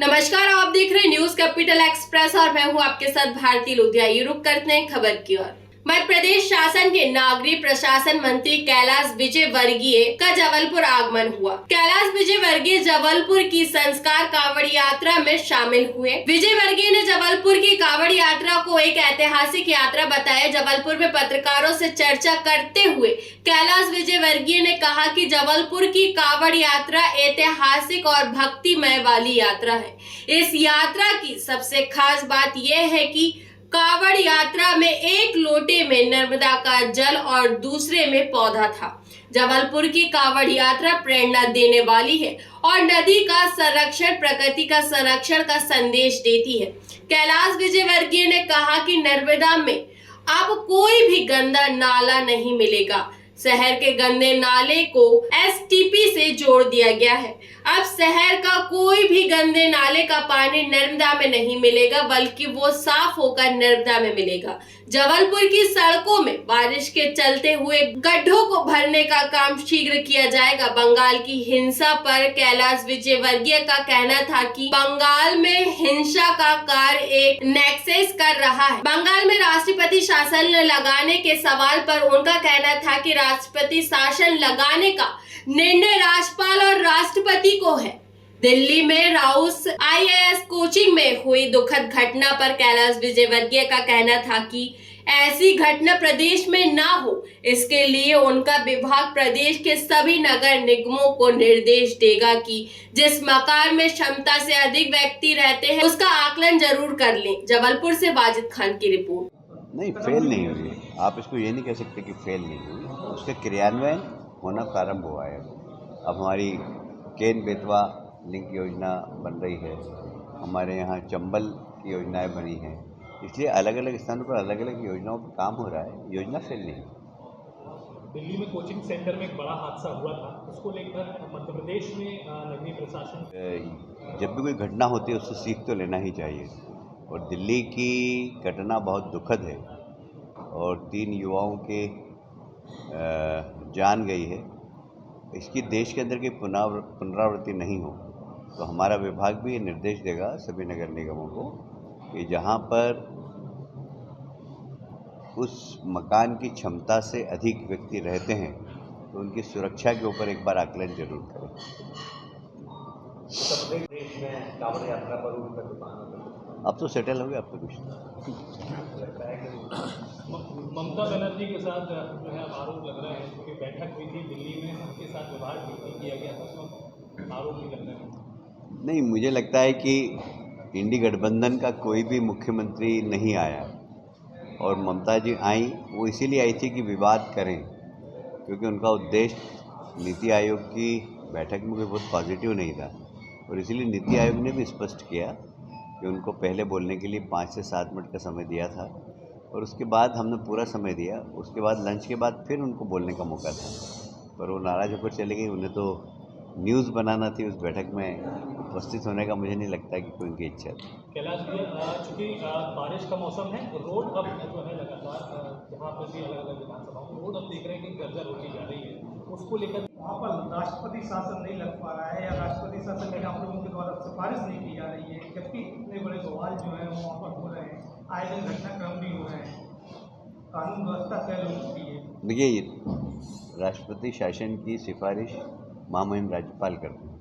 नमस्कार, आप देख रहे हैं न्यूज कैपिटल एक्सप्रेस और मैं हूं आपके साथ भारती लोधिया। ये रुक करते हैं खबर की ओर। मध्य प्रदेश शासन के नागरिक प्रशासन मंत्री कैलाश विजयवर्गीय का जबलपुर आगमन हुआ। कैलाश विजयवर्गीय जबलपुर की संस्कार कांवड़ यात्रा में शामिल हुए। विजयवर्गीय ने जबलपुर की कांवड़ यात्रा को एक ऐतिहासिक यात्रा बताया। जबलपुर में पत्रकारों से चर्चा करते हुए कैलाश विजयवर्गीय ने कहा कि जबलपुर की कांवड़ यात्रा ऐतिहासिक और भक्तिमय वाली यात्रा है। इस यात्रा की सबसे खास बात यह है कि कांवड़ यात्रा में एक लोटे में नर्मदा का जल और दूसरे में पौधा था। जबलपुर की कांवड़ यात्रा प्रेरणा देने वाली है और नदी का संरक्षण, प्रकृति का संरक्षण का संदेश देती है। कैलाश विजयवर्गीय ने कहा कि नर्मदा में अब कोई भी गंदा नाला नहीं मिलेगा। शहर के गंदे नाले को एसटीपी से जोड़ दिया गया है। अब शहर का कोई भी गंदे नाले का पानी नर्मदा में नहीं मिलेगा, बल्कि वो साफ होकर नर्मदा में मिलेगा। जबलपुर की सड़कों में बारिश के चलते हुए गड्ढों को भरने का काम शीघ्र किया जाएगा। बंगाल की हिंसा पर कैलाश विजयवर्गीय का कहना था कि बंगाल में हिंसा का कार्य एक नेक्सस कर रहा है। बंगाल में राष्ट्रपति शासन लगाने के सवाल पर उनका कहना था कि राष्ट्रपति शासन लगाने का निर्णय राज्यपाल और राष्ट्रपति को है। दिल्ली में राउस आईएएस कोचिंग में हुई दुखद घटना पर कैलाश विजयवर्गीय का कहना था कि ऐसी घटना प्रदेश में ना हो, इसके लिए उनका विभाग प्रदेश के सभी नगर निगमों को निर्देश देगा कि जिस मकान में क्षमता से अधिक व्यक्ति रहते हैं उसका आकलन जरूर कर लें। जबलपुर से वाजिद खान की रिपोर्ट। नहीं, फेल नहीं हुई। आप इसको ये नहीं कह सकते कि फेल नहीं हुई, उसका क्रियान्वयन होना प्रारंभ हुआ है। अब हमारी केन बेतवा लिंक योजना बन रही है, हमारे यहाँ चंबल की योजनाएं बनी हैं, इसलिए अलग अलग स्थानों पर अलग अलग योजनाओं पर काम हो रहा है। योजना फेल नहीं। दिल्ली में कोचिंग सेंटर में एक बड़ा हादसा हुआ था, उसको लेकर मध्य प्रदेश में नगरीय प्रशासन जब भी कोई घटना होती है उससे सीख तो लेना ही चाहिए, और दिल्ली की घटना बहुत दुखद है और 3 युवाओं के जान गई है। इसकी देश के अंदर की पुनरावृत्ति नहीं हो तो हमारा विभाग भी ये निर्देश देगा सभी नगर निगमों को कि जहाँ पर उस मकान की क्षमता से अधिक व्यक्ति रहते हैं तो उनकी सुरक्षा के ऊपर एक बार आकलन जरूर करें। देश में कांवड़ यात्रा पर उनका दुकान अब तो सेटल हो गया, अब तो कुछ लगता है कि ममता बनर्जी के साथ जो है आरोप लग रहे हैं, क्योंकि बैठक हुई थी दिल्ली में, उनके साथ व्यवहार भी किया गया था, उसमें आरोप भी लग रहे हैं। नहीं, मुझे लगता है कि इंडी गठबंधन का कोई भी मुख्यमंत्री नहीं आया और ममता जी आई, वो इसीलिए आई थी कि विवाद करें, क्योंकि उनका उद्देश्य नीति आयोग की बैठक में कोई बहुत पॉजिटिव नहीं था। और इसीलिए नीति आयोग ने भी स्पष्ट किया कि उनको पहले बोलने के लिए 5 से 7 मिनट का समय दिया था और उसके बाद हमने पूरा समय दिया। उसके बाद लंच के बाद फिर उनको बोलने का मौका था, पर वो नाराज़ होकर चले गई। उन्हें तो न्यूज़ बनाना थी, उस बैठक में उपस्थित होने का मुझे नहीं लगता कि कोई उनकी इच्छा थी। कैलाश जी, चूँकि बारिश का मौसम है, रोड अब जो है लगातार जहाँ पर भी अलग अलग विधानसभाओं में रोड अब देख रहे हैं कि जर्जर होती जा रही है, उसको लेकर वहाँ पर राष्ट्रपति शासन नहीं लग पा रहा है या राष्ट्रपति शासन में आप लोगों के द्वारा सिफारिश नहीं की जा रही है, जबकि इतने बड़े सवाल जो है वहाँ पर हो रहे हैं, आए दिन घटनाक्रम भी हो रहे हैं, कानून व्यवस्था फैल हो चुकी है। देखिए, राष्ट्रपति शासन की सिफारिश महामहिम राज्यपाल करते हैं।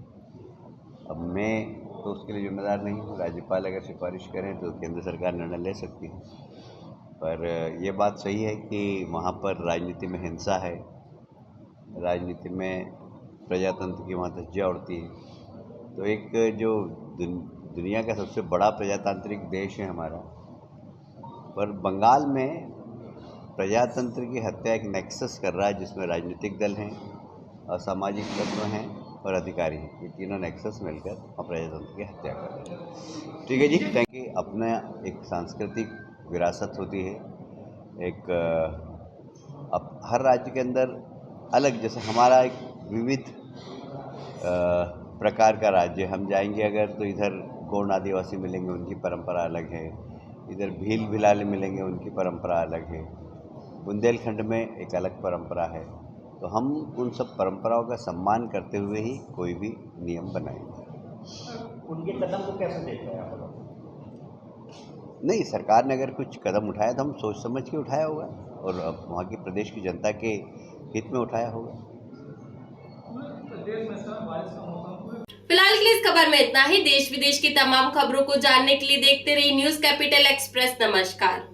अब मैं तो उसके लिए जिम्मेदार नहीं हूँ। राज्यपाल अगर सिफारिश करें तो केंद्र सरकार निर्णय ले सकती है, पर ये बात सही है कि वहाँ पर राजनीति में हिंसा है, राजनीति में प्रजातंत्र की वहाँ धज्जियाँ उड़ती है। तो एक जो दुनिया का सबसे बड़ा प्रजातांत्रिक देश है हमारा, पर बंगाल में प्रजातंत्र की हत्या एक नेक्सस कर रहा है, जिसमें राजनीतिक दल हैं, असामाजिक तत्व हैं और अधिकारी हैं। ये तीनों नेक्सस मिलकर प्रजातंत्र की हत्या कर रहे हैं। ठीक है जी, थैंक यू। अपना एक सांस्कृतिक विरासत होती है, एक अब हर राज्य के अंदर अलग, जैसे हमारा एक विविध प्रकार का राज्य। हम जाएंगे अगर तो इधर गौंड आदिवासी मिलेंगे, उनकी परंपरा अलग है। इधर भील भिलाले मिलेंगे, उनकी परंपरा अलग है। बुंदेलखंड में एक अलग परंपरा है। तो हम उन सब परंपराओं का सम्मान करते हुए ही कोई भी नियम बनाएंगे। उनके कदम को कैसे देख रहे हैं आप लोग? नहीं, सरकार ने अगर कुछ कदम उठाया तो हम सोच समझ के उठाया होगा और अब वहाँ की प्रदेश की जनता के हित में उठाया होगा। प्रदेश में इस समय बारिश का मौसम फिलहाल के लिए इस खबर में इतना ही। देश विदेश की तमाम खबरों को जानने के लिए देखते रहिए न्यूज कैपिटल एक्सप्रेस। नमस्कार।